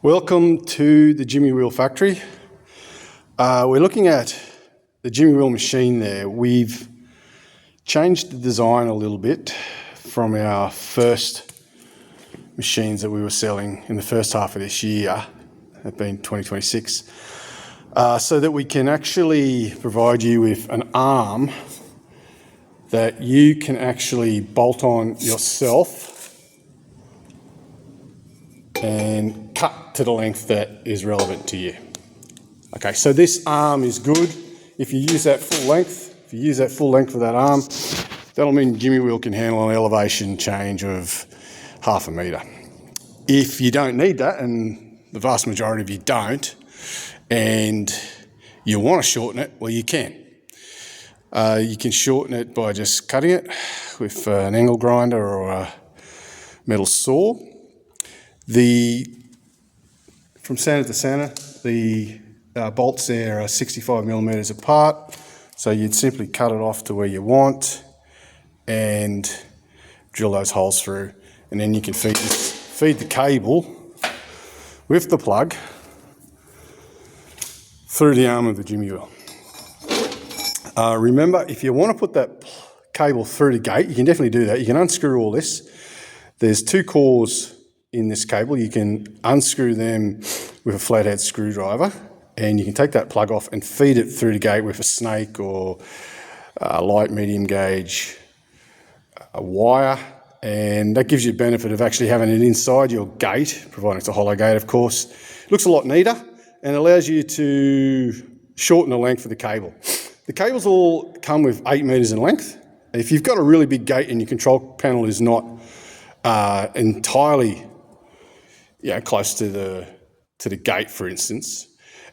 Welcome to the Jimmy Wheel Factory. We're looking at the Jimmy Wheel machine there. We've changed the design a little bit from our first machines that we were selling in the first half of this year, that being 2026, so that we can actually provide you with an arm that you can actually bolt on yourself and cut to the length that is relevant to you. Okay, so this arm is good. If you use that full length, of that arm, that'll mean Jimmy Wheel can handle an elevation change of 1/2 metre. If you don't need that, and the vast majority of you don't, and you want to shorten it, well, you can. You can shorten it by just cutting it with an angle grinder or a metal saw. From centre to centre, the bolts there are 65 millimetres apart, so you'd simply cut it off to where you want and drill those holes through, and then you can feed the cable with the plug through the arm of the Jimmy Wheel. Remember, if you want to put that cable through the gate, you can definitely do that. You can unscrew all this. There's 2 cores in this cable. You can unscrew them with a flathead screwdriver, and you can take that plug off and feed it through the gate with a snake or a light medium gauge wire, and that gives you the benefit of actually having it inside your gate, providing it's a hollow gate, of course. It looks a lot neater and allows you to shorten the length of the cable. The cables all come with 8 metres in length. If you've got a really big gate and your control panel is not entirely close to the gate, for instance,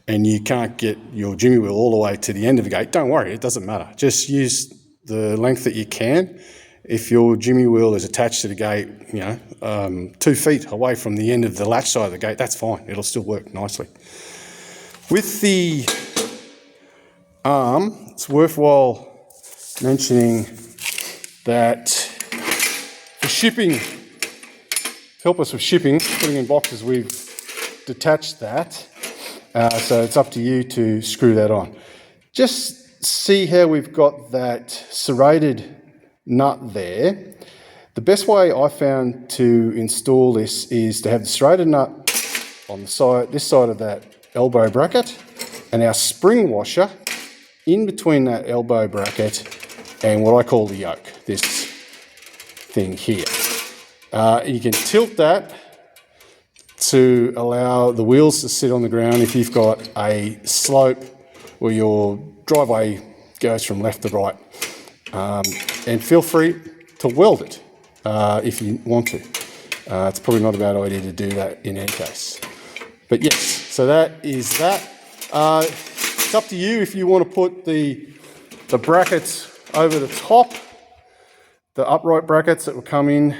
and you can't get your Jimmy Wheel all the way to the end of the gate, don't worry, it doesn't matter. Just use the length that you can. If your Jimmy Wheel is attached to the gate, 2 feet away from the end of the latch side of the gate, that's fine. It'll still work nicely. With the arm, it's worthwhile mentioning that for shipping, to help us with shipping, putting in boxes, we've detached that. So it's up to you to screw that on. Just see how we've got that serrated nut there. The best way I found to install this is to have the serrated nut on the side, this side of that elbow bracket, and our spring washer in between that elbow bracket and what I call the yoke, this thing here. You can tilt that to allow the wheels to sit on the ground if you've got a slope where your driveway goes from left to right. And feel free to weld it if you want to. It's probably not a bad idea to do that in any case. But yes, so that is that. It's up to you if you want to put the brackets over the top, the upright brackets that will come in,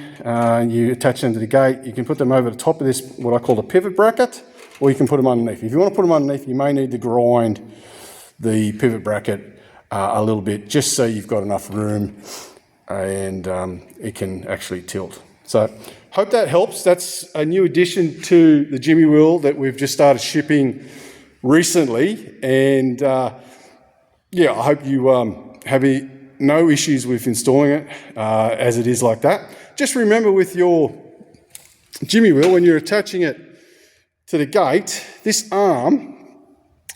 you attach them to the gate. You can put them over the top of this, what I call a pivot bracket, or you can put them underneath. If you want to put them underneath, you may need to grind the pivot bracket a little bit, just so you've got enough room and it can actually tilt. So hope that helps. That's a new addition to the Jimmy Wheel that we've just started shipping recently, and I hope you have no issues with installing it as it is like that. Just remember with your Jimmy Wheel, when you're attaching it to the gate, this arm,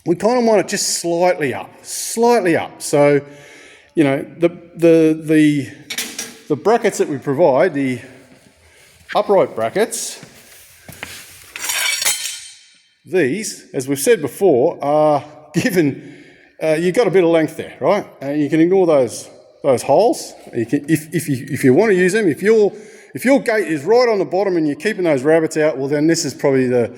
we kind of want it just slightly up. So, the brackets that we provide, the upright brackets, these, as we've said before, are given, you've got a bit of length there, right? You can ignore those holes. You can, if you want to use them, if your gate is right on the bottom and you're keeping those rabbits out, well then this is probably the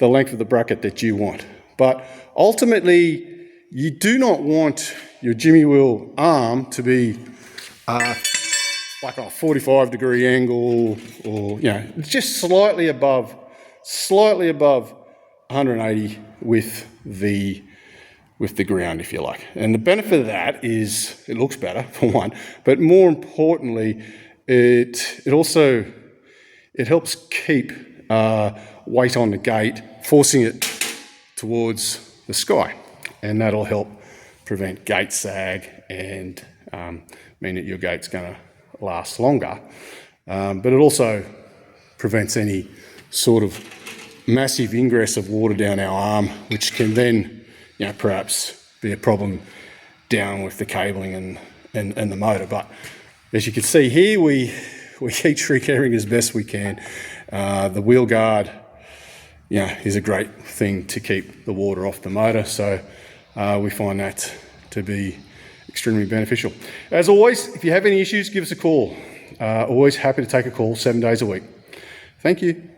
length of the bracket that you want. But ultimately, you do not want your Jimmy Wheel arm to be like a 45-degree angle, or just slightly above 180 with the ground, if you like. And the benefit of that is it looks better, for one, but more importantly, it helps keep weight on the gate, forcing it towards the sky, and that'll help prevent gate sag and mean that your gate's going to last longer. But it also prevents any sort of massive ingress of water down our arm, which can then, perhaps be a problem down with the cabling and the motor. But as you can see here, we heat shrink everything as best we can. The wheel guard, is a great thing to keep the water off the motor. So we find that to be extremely beneficial. As always, if you have any issues, give us a call. Always happy to take a call 7 days a week. Thank you.